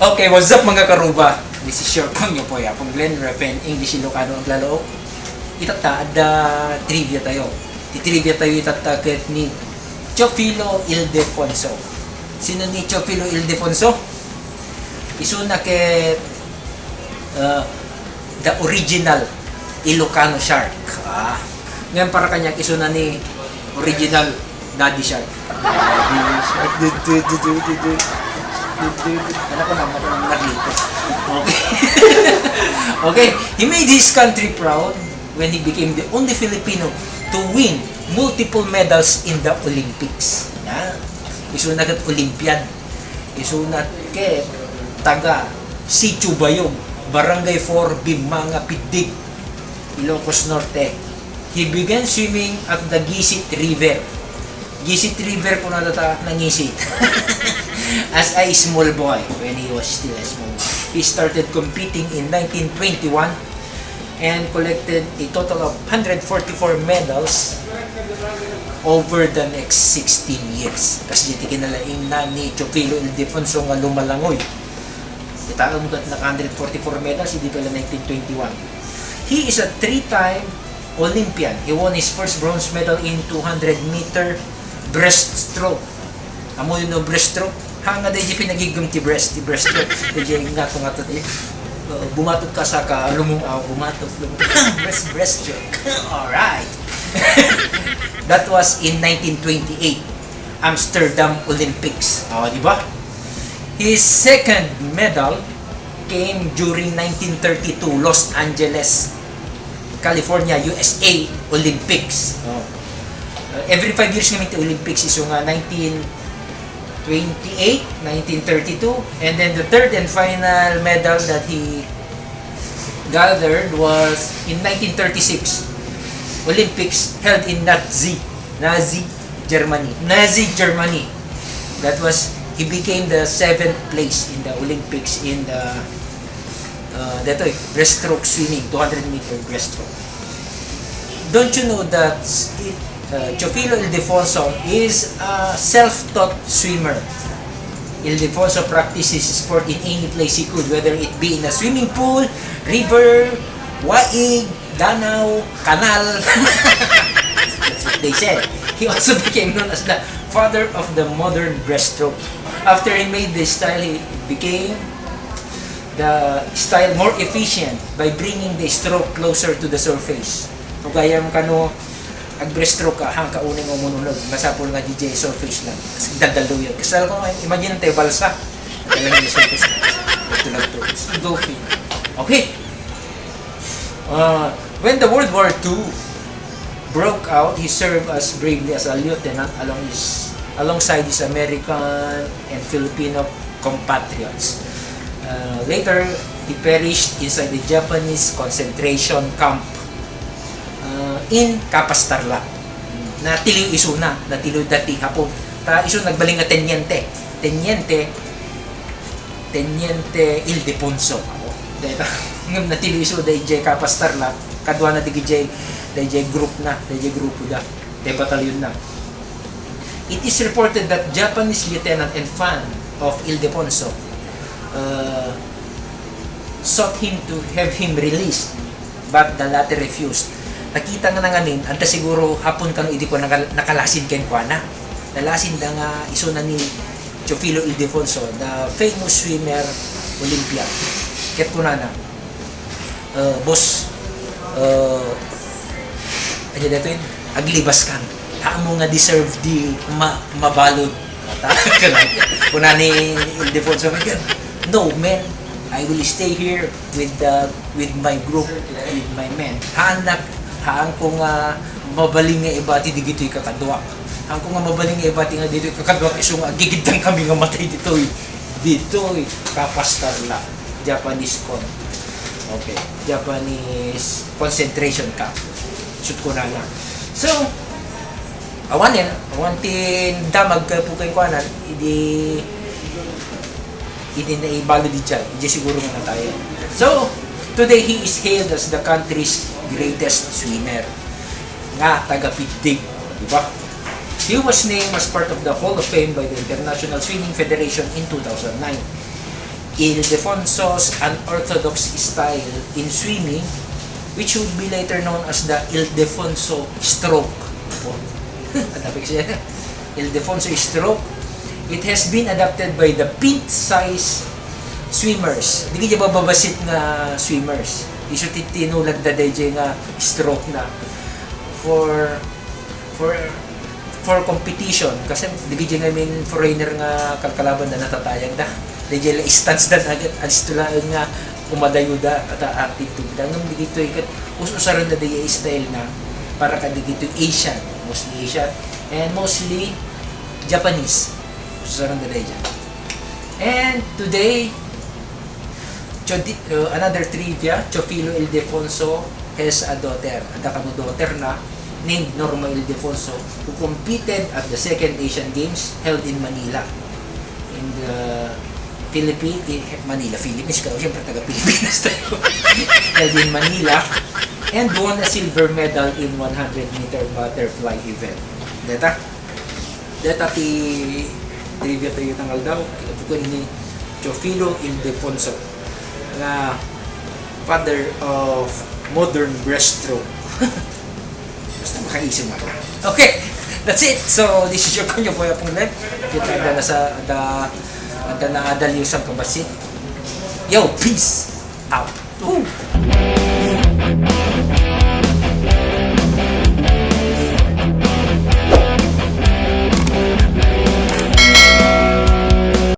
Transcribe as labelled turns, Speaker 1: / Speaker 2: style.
Speaker 1: Okay, what's up mga karuba? This is your konyo po ya. Pag Glenn Repen, English Ilocano ang lalo. Itata, ada trivia tayo. Trivia tayo itata ket ni Teofilo Ildefonso. Sino ni Teofilo Ildefonso? Isuna ket the original Ilocano shark. Ngayon para kanya isuna ni original Daddy Shark. Ano ko naman narito. Okay. Okay. He made his country proud when he became the only Filipino to win multiple medals in the Olympics. Yeah. Isunat at Olympiad. Isunat ke taga Sitio Bayog, Barangay 4, Bimanga, Pidig, Ilocos Norte. He began swimming at the Gisit River. Gisit River po natata nangisit. As a small boy, when he was still a small boy. He started competing in 1921 and collected a total of 144 medals over the next 16 years. Kasi dito kinalaing na ni Teofilo Ildefonso nga lumalangoy. Kita mo gat na 144 medals, hindi pala 1921. He is a 3-time Olympian. He won his first bronze medal in 200-meter breaststroke. Amo yun no breaststroke? Hanga dahil pinagigam ti breaststroke. Dahil nga ito nga ito. Bumatot ka sa ka, lumungaw, bumatot. Breaststroke. Alright. That was in 1928. Amsterdam Olympics. Di ba? His second medal came during 1932 Los Angeles, California, USA Olympics. Every 5 years namin ito Olympics is yung 1928, 1932, and then the third and final medal that he gathered was in 1936 Olympics held in Nazi Germany. That was, he became the 7th place in the Olympics in the breaststroke swimming, 200-meter breaststroke. Don't you know that Teofilo Ildefonso is a self-taught swimmer. Ildefonso practices sport in any place he could, whether it be in a swimming pool, river, waig, danaw, kanal. That's what they said. He also became known as the father of the modern breaststroke. After he made this style, he became the style more efficient by bringing the stroke closer to the surface. So kaya mo kano ag-breaststroke ka, hang kauning mo munulog. Masapol nga DJ surface lang. Kasi dadalo yun. Kasi alam ko, imagine tayo balsa. Talang yung surface lang. Ito lang to. It's dolphin. Okay. When the World War II broke out, he served as bravely as a lieutenant alongside his American and Filipino compatriots. Later, he perished inside the Japanese concentration camp in Capas-Tarlac. Natiliw isuna, natiliw dati hapon. Ta iso nagbaling nga Teniente Ildefonso. Ngam natiliw iso DJ Capas-Tarlac, kadwa na DJ grupo da, de batalyon na. It is reported that Japanese lieutenant and fan of Ildefonso sought him to have him released, but the latter refused. Nakita nga nanganin, anta siguro hapon kano hindi ko nakalasin ken kwa na. Nalasin da nga iso na ni Teofilo Ildefonso, the famous swimmer Olympian. Ket ko na boss, ano dito yun? Aglibas kan. Amo nga deserve di mabalod. Kuna ni Ildefonso, no man, I will stay here with my group, with my men. Haan ko nga mabaling nga ibati di gito'y kakadwa. Haan ko nga mabaling nga ibati nga dito'y kakadwa iso nga gigitang kami nga matay dito'y Capas-Tarlac, Japanese concentration camp. Shoot ko na lang. So, awan tin damag ka po kayong kwanan, hindi na ibalo di dyan. Hindi siguro nga na tayo. So, today he is hailed as the country's greatest swimmer. Nga, taga-Pidig. Diba? He was named as part of the Hall of Fame by the International Swimming Federation in 2009. Ildefonso's unorthodox style in swimming, which would be later known as the Ildefonso stroke. Adapik siya. Ildefonso stroke. It has been adopted by the pint-size swimmers. Hindi kaya bababasit nga swimmers. Iso tinulad na DJ nga stroke na for competition. Kasi hindi kaya namin foreigner nga kalkalaban na natatayag na. DJ la stance na agad. Alis tulaan nga umadayuda at active to. Dahil nung dito ikat usaran na DJ style na para ka dito Asian. Mostly Asian. And mostly Japanese. Usaran na DJ. And today, another trivia, Teofilo Ildefonso has a daughter. Ada kamo daughter na named Norma Ildefonso who competed at the second Asian Games held in Manila. In the Manila, Philippines ka. Siyempre taga-Pilipinas tayo. Held in Manila and won a silver medal in 100-meter butterfly event. Data ti trivia tayo tangal daw. Kung ni Teofilo Ildefonso na father of modern breaststroke. Basta makaisip mo. Okay, that's it. So, this is your Konyo Boy Apong Live. Kita ada na sa ada na adal yung kabasit. Yo, peace out. Ooh.